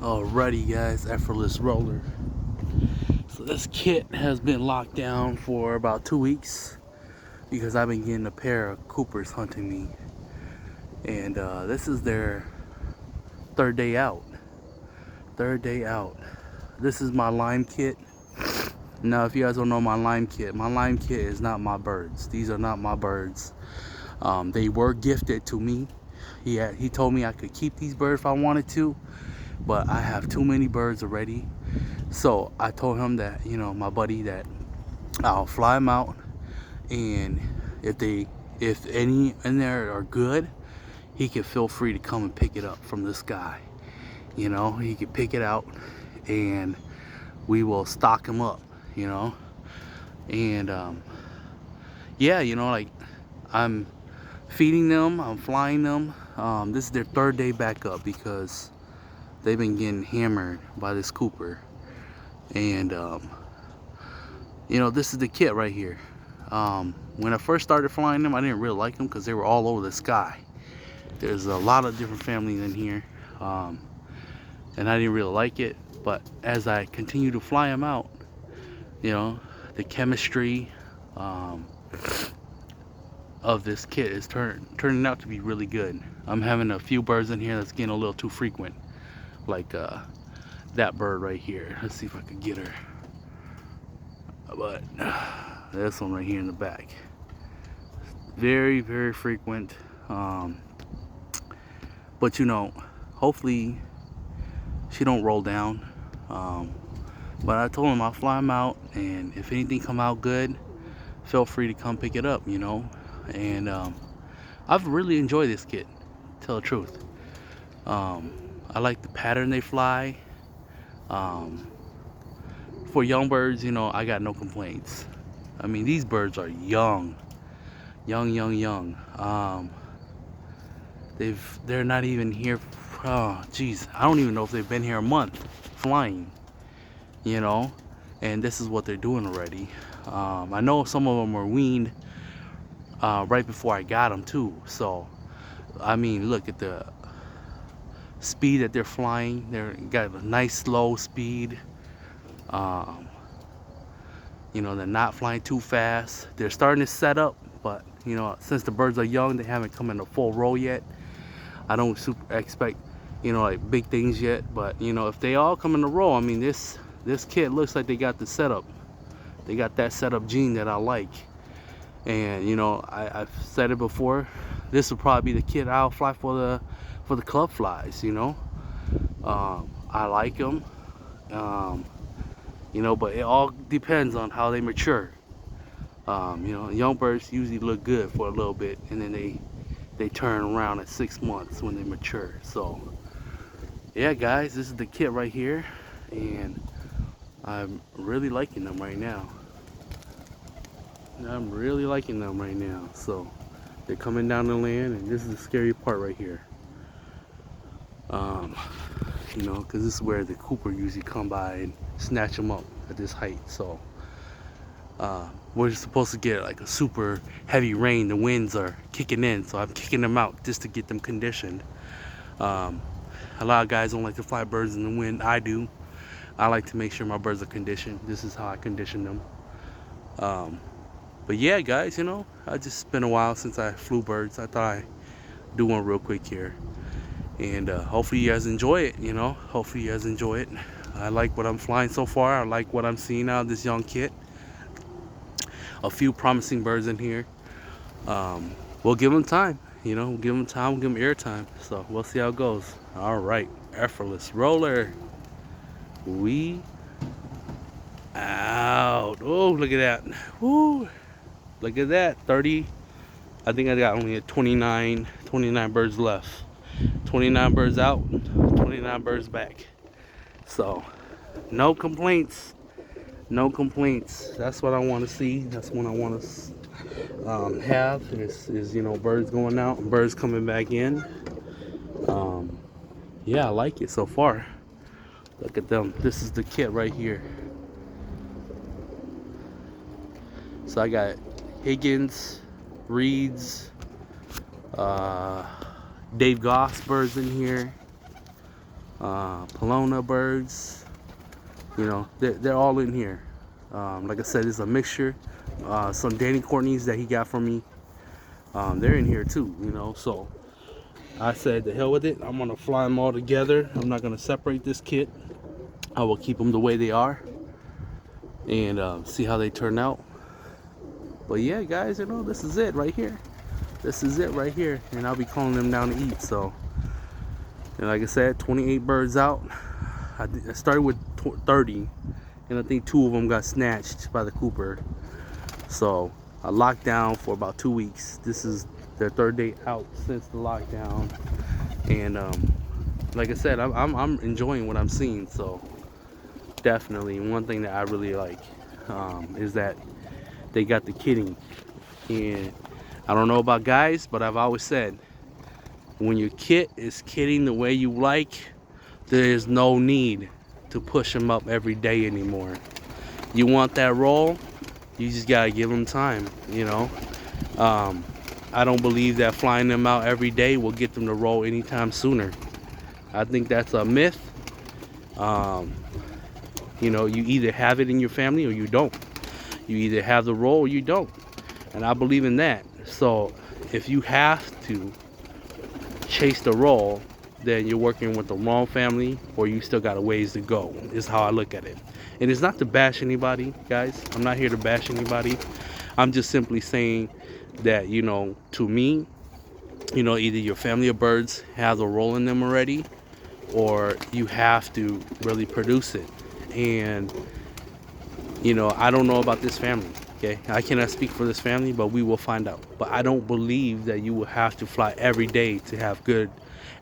Alrighty guys, Effortless Roller. So this kit has been locked down for about 2 weeks because I've been getting a pair of Coopers hunting me. And this is their third day out. Third day out. This is my lime kit. Now if you guys don't know my lime kit is not my birds. These are not my birds. They were gifted to me. He told me I could keep these birds if I wanted to, but I have too many birds already. So I told him that, my buddy, that I'll fly them out, and if any in there are good, he can feel free to come and pick it up from this guy. He can pick it out, and we will stock him up. And yeah, like I'm feeding them, I'm flying them. This is their third day back up because they've been getting hammered by this Cooper. And this is the kit right here. When I first started flying them, I didn't really like them because they were all over the sky. There's a lot of different families in here, and I didn't really like it. But as I continue to fly them out, the chemistry of this kit is turning out to be really good. I'm having a few birds in here that's getting a little too frequent, like that bird right here. Let's see if I can get her. But this one right here in the back, very, very frequent. But hopefully she don't roll down. But I told him I'll fly them out, and if anything come out good, feel free to come pick it up. And I've really enjoyed this kit, to tell the truth. I like the pattern they fly. For young birds, I got no complaints. I mean, these birds are young. They're not even here. Oh, geez, I don't even know if they've been here a month flying. And this is what they're doing already. I know some of them were weaned right before I got them too. So, I mean, look at the speed that they're flying. They're got a nice slow speed. They're not flying too fast. They're starting to set up, but since the birds are young, they haven't come in a full row yet. I don't expect like big things yet, but if they all come in a row, I mean, this kit looks like they got the setup. They got that setup gene that I like. And I've said it before, this will probably be the kit I'll fly for the club flies. I like them. But it all depends on how they mature. Young birds usually look good for a little bit, and then they turn around at 6 months when they mature. So yeah guys, this is the kit right here, and I'm really liking them right now. So they're coming down the land, and this is the scary part right here. Because this is where the Cooper usually come by and snatch them up at this height. So we're supposed to get like a super heavy rain. The winds are kicking in, so I'm kicking them out just to get them conditioned. A lot of guys don't like to fly birds in the wind. I do. I like to make sure my birds are conditioned. This is how I condition them. But yeah guys, it's been a while since I flew birds. I thought I'd do one real quick here, and hopefully you guys enjoy it. Hopefully you guys enjoy it. I like what I'm flying so far. I like what I'm seeing out of this young kit. A few promising birds in here. We'll give them time. We'll give them time. We'll give them airtime. So we'll see how it goes. All right, Effortless Roller. We out. Oh, look at that. Woo. Look at that. 30. I think I got only 29 birds left. 29 birds out, 29 birds back. So no complaints. That's what I want to see. That's what I want to have is birds going out and birds coming back in. Yeah, I like it so far. Look at them. This is the kit right here. So I got Higgins, Reeds, Dave Goss birds in here. Paloma birds. You know, they're all in here. Like I said, it's a mixture. Some Danny Courtney's that he got from me, they're in here too, you know. So I said, the hell with it. I'm gonna fly them all together. I'm not gonna separate this kit. I will keep them the way they are and see how they turn out. But yeah, guys, you know, this is it right here. This is it right here, and I'll be calling them down to eat. So, and like I said, 28 birds out. I started with 30, and I think 2 of them got snatched by the Cooper. So I locked down for about 2 weeks. This is their 3rd day out since the lockdown, and like I said, I'm enjoying what I'm seeing. So definitely, one thing that I really like is that they got the kitting. And I don't know about guys, but I've always said, when your kit is kitting the way you like, there is no need to push them up every day anymore. You want that roll, you just gotta give them time, you know. I don't believe that flying them out every day will get them to roll anytime sooner. I think that's a myth. You know, you either have it in your family or you don't. You either have the roll or you don't. And I believe in that. So if you have to chase the roll, then you're working with the wrong family, or you still got a ways to go, is how I look at it. And it's not to bash anybody, guys. I'm not here to bash anybody. I'm just simply saying that, you know, to me, you know, either your family of birds has a roll in them already, or you have to really produce it. And, you know, I don't know about this family. Okay, I cannot speak for this family, but we will find out. But I don't believe that you will have to fly every day to have good,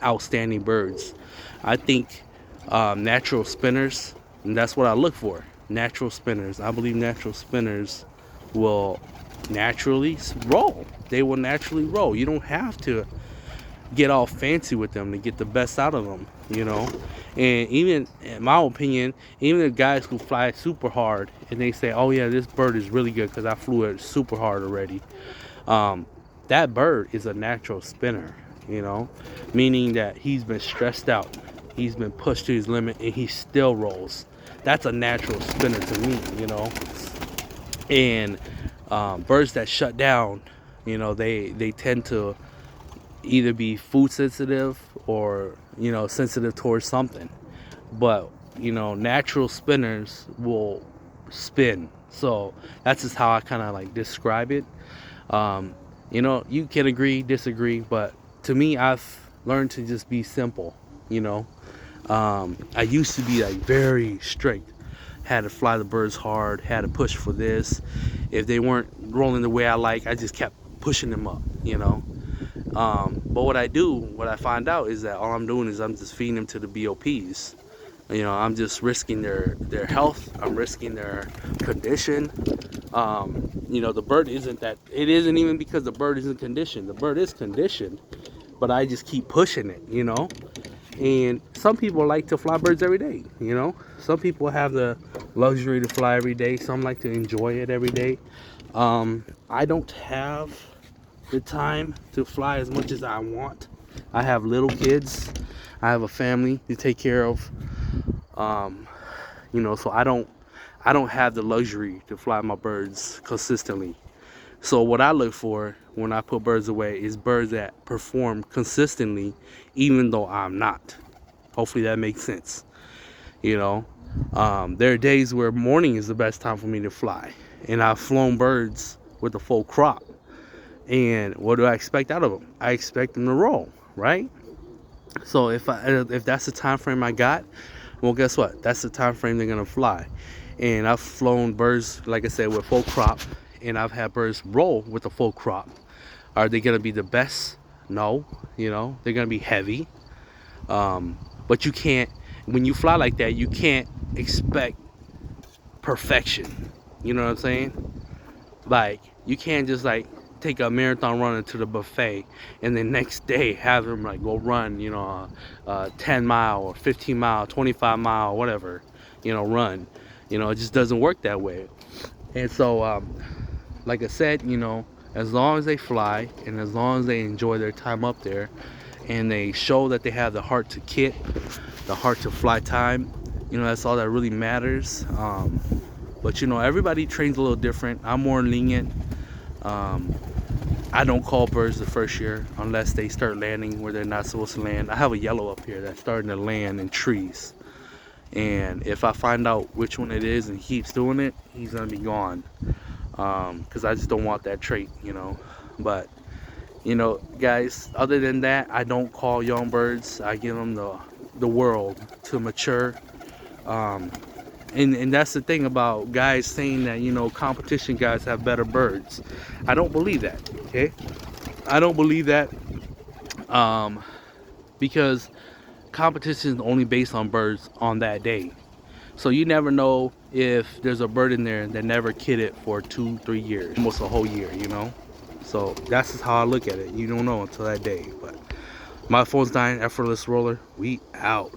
outstanding birds. I think natural spinners, and that's what I look for. Natural spinners. I believe natural spinners will naturally roll. They will naturally roll. You don't have to get all fancy with them to get the best out of them, you know. And even in my opinion, even the guys who fly super hard and they say, oh yeah, this bird is really good because I flew it super hard already, that bird is a natural spinner, you know, meaning that he's been stressed out, he's been pushed to his limit, and he still rolls. That's a natural spinner to me, you know. And birds that shut down, you know, they tend to either be food sensitive or, you know, sensitive towards something. But, you know, natural spinners will spin. So that's just how I kind of like describe it. You know, you can agree, disagree, but to me, I've learned to just be simple, you know. I used to be like very strict, had to fly the birds hard, had to push for this. If they weren't rolling the way I like, I just kept pushing them up, you know. But what I find out is that all I'm doing is I'm just feeding them to the BOPs. You know, I'm just risking their health. I'm risking their condition. You know, the bird isn't that, it isn't even because the bird isn't conditioned. The bird is conditioned, but I just keep pushing it, you know. And some people like to fly birds every day, you know. Some people have the luxury to fly every day. Some like to enjoy it every day. I don't have the time to fly as much as I want. I have little kids. I have a family to take care of. You know, so I don't have the luxury to fly my birds consistently. So what I look for when I put birds away is birds that perform consistently, even though I'm not. Hopefully that makes sense. You know, there are days where morning is the best time for me to fly, and I've flown birds with a full crop. And what do I expect out of them? I expect them to roll, right? So if that's the time frame I got, well, guess what? That's the time frame they're gonna fly. And I've flown birds, like I said, with full crop, and I've had birds roll with a full crop. Are they gonna be the best? No, you know, they're gonna be heavy. But you can't, when you fly like that, you can't expect perfection. You know what I'm saying? Like, you can't just like take a marathon runner to the buffet and then next day have him like go run, you know, 10 mile or 15 mile, 25 mile, whatever, you know, run. You know, it just doesn't work that way. And so, like I said, you know, as long as they fly and as long as they enjoy their time up there and they show that they have the heart to kit, the heart to fly time. You know, that's all that really matters. But you know, everybody trains a little different. I'm more lenient. I don't call birds the first year unless they start landing where they're not supposed to land. I have a yellow up here that's starting to land in trees, and if I find out which one it is and he keeps doing it, he's gonna be gone, because I just don't want that trait, you know. But you know, guys, other than that, I don't call young birds. I give them the world to mature. And that's the thing about guys saying that, you know, competition guys have better birds. I don't believe that, okay? I don't believe that, because competition is only based on birds on that day. So you never know if there's a bird in there that never kidded for 2-3 years, almost a whole year, you know. So that's just how I look at it. You don't know until that day. But my phone's dying. Effortless Roller, we out.